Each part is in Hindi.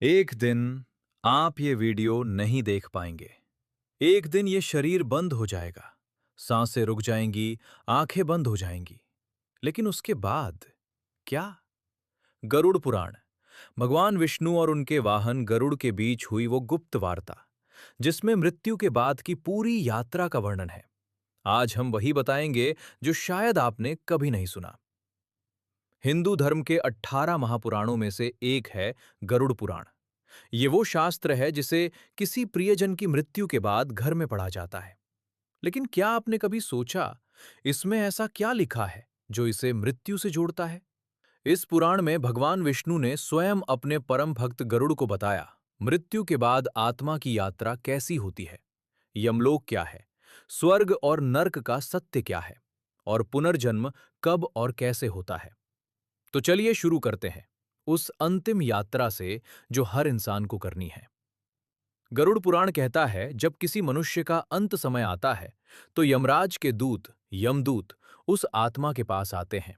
एक दिन आप ये वीडियो नहीं देख पाएंगे। एक दिन ये शरीर बंद हो जाएगा, सांसें रुक जाएंगी, आंखें बंद हो जाएंगी। लेकिन उसके बाद क्या? गरुड़ पुराण, भगवान विष्णु और उनके वाहन गरुड़ के बीच हुई वो गुप्त वार्ता, जिसमें मृत्यु के बाद की पूरी यात्रा का वर्णन है। आज हम वही बताएंगे जो शायद आपने कभी नहीं सुना। हिंदू धर्म के 18 महापुराणों में से एक है गरुड़ पुराण। ये वो शास्त्र है जिसे किसी प्रियजन की मृत्यु के बाद घर में पढ़ा जाता है। लेकिन क्या आपने कभी सोचा, इसमें ऐसा क्या लिखा है जो इसे मृत्यु से जोड़ता है? इस पुराण में भगवान विष्णु ने स्वयं अपने परम भक्त गरुड़ को बताया, मृत्यु के बाद आत्मा की यात्रा कैसी होती है, यमलोक क्या है, स्वर्ग और नर्क का सत्य क्या है, और पुनर्जन्म कब और कैसे होता है। तो चलिए शुरू करते हैं उस अंतिम यात्रा से जो हर इंसान को करनी है। गरुड़ पुराण कहता है, जब किसी मनुष्य का अंत समय आता है तो यमराज के दूत यमदूत उस आत्मा के पास आते हैं।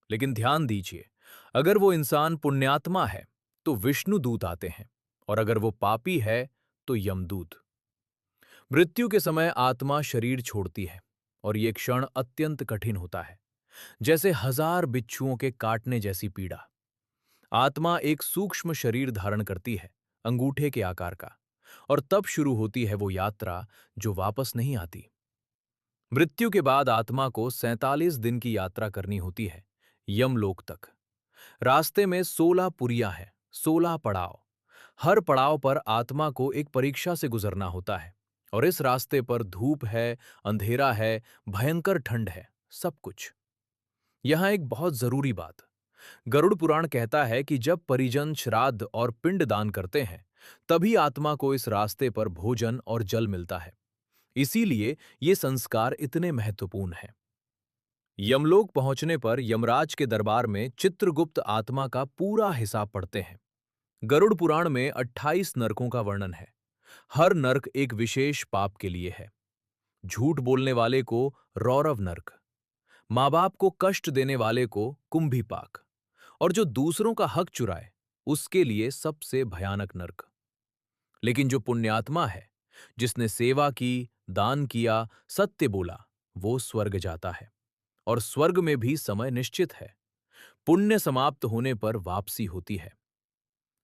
लेकिन ध्यान दीजिए, अगर वो इंसान पुण्यात्मा है तो विष्णु दूत आते हैं, और अगर वो पापी है तो यमदूत। मृत्यु के समय आत्मा शरीर छोड़ती है, और ये क्षण अत्यंत कठिन होता है, जैसे हजार बिच्छुओं के काटने जैसी पीड़ा। आत्मा एक सूक्ष्म शरीर धारण करती है, अंगूठे के आकार का, और तब शुरू होती है वो यात्रा जो वापस नहीं आती। मृत्यु के बाद आत्मा को 47 दिन की यात्रा करनी होती है, यमलोक तक। रास्ते में 16 पुरियां हैं, 16 पड़ाव। हर पड़ाव पर आत्मा को एक परीक्षा से गुजरना होता है, और इस रास्ते पर धूप है, अंधेरा है, भयंकर ठंड है, सब कुछ। यहां एक बहुत जरूरी बात, गरुड़ पुराण कहता है कि जब परिजन श्राद्ध और पिंड दान करते हैं, तभी आत्मा को इस रास्ते पर भोजन और जल मिलता है। इसीलिए ये संस्कार इतने महत्वपूर्ण हैं। यमलोक पहुंचने पर यमराज के दरबार में चित्रगुप्त आत्मा का पूरा हिसाब पढ़ते हैं। गरुड़ पुराण में 28 नरकों का वर्णन है। हर नर्क एक विशेष पाप के लिए है। झूठ बोलने वाले को रौरव नर्क, माँ बाप को कष्ट देने वाले को कुंभी पाक, और जो दूसरों का हक चुराए उसके लिए सबसे भयानक नरक। लेकिन जो पुण्यात्मा है, जिसने सेवा की, दान किया, सत्य बोला, वो स्वर्ग जाता है। और स्वर्ग में भी समय निश्चित है। पुण्य समाप्त होने पर वापसी होती है।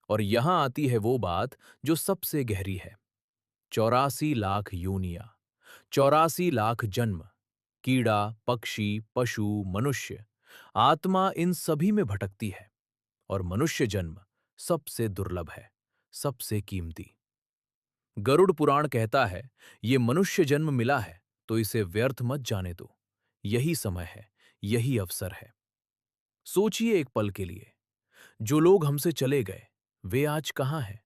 और यहां आती है वो बात जो सबसे गहरी है। 84 लाख योनियां, 84 लाख जन्म, कीड़ा, पक्षी, पशु, मनुष्य, आत्मा इन सभी में भटकती है। और मनुष्य जन्म सबसे दुर्लभ है, सबसे कीमती। गरुड़ पुराण कहता है, ये मनुष्य जन्म मिला है तो इसे व्यर्थ मत जाने दो। यही समय है, यही अवसर है। सोचिए एक पल के लिए, जो लोग हमसे चले गए, वे आज कहां हैं?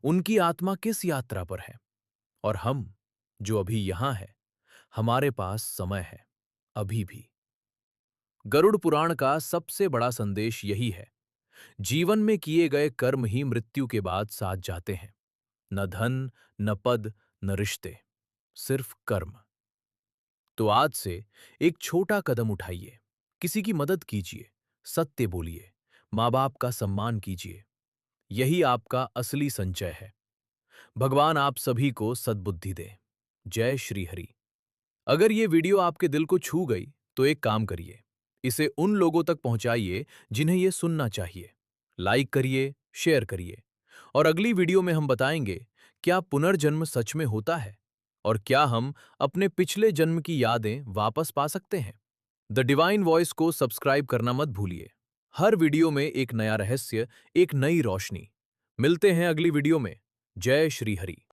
उनकी आत्मा किस यात्रा पर है? और हम, जो अभी यहां हैं, हमारे पास समय है, अभी भी। गरुड़ पुराण का सबसे बड़ा संदेश यही है, जीवन में किए गए कर्म ही मृत्यु के बाद साथ जाते हैं। न धन, न पद, न रिश्ते, सिर्फ कर्म। तो आज से एक छोटा कदम उठाइए, किसी की मदद कीजिए, सत्य बोलिए, माँ बाप का सम्मान कीजिए। यही आपका असली संचय है। भगवान आप सभी को सद्बुद्धि दे। जय श्री हरि। अगर ये वीडियो आपके दिल को छू गई तो एक काम करिए, इसे उन लोगों तक पहुंचाइए जिन्हें यह सुनना चाहिए। लाइक करिए, शेयर करिए। और अगली वीडियो में हम बताएंगे, क्या पुनर्जन्म सच में होता है, और क्या हम अपने पिछले जन्म की यादें वापस पा सकते हैं। द डिवाइन वॉइस को सब्सक्राइब करना मत भूलिए। हर वीडियो में एक नया रहस्य, एक नई रोशनी। मिलते हैं अगली वीडियो में। जय श्री हरि।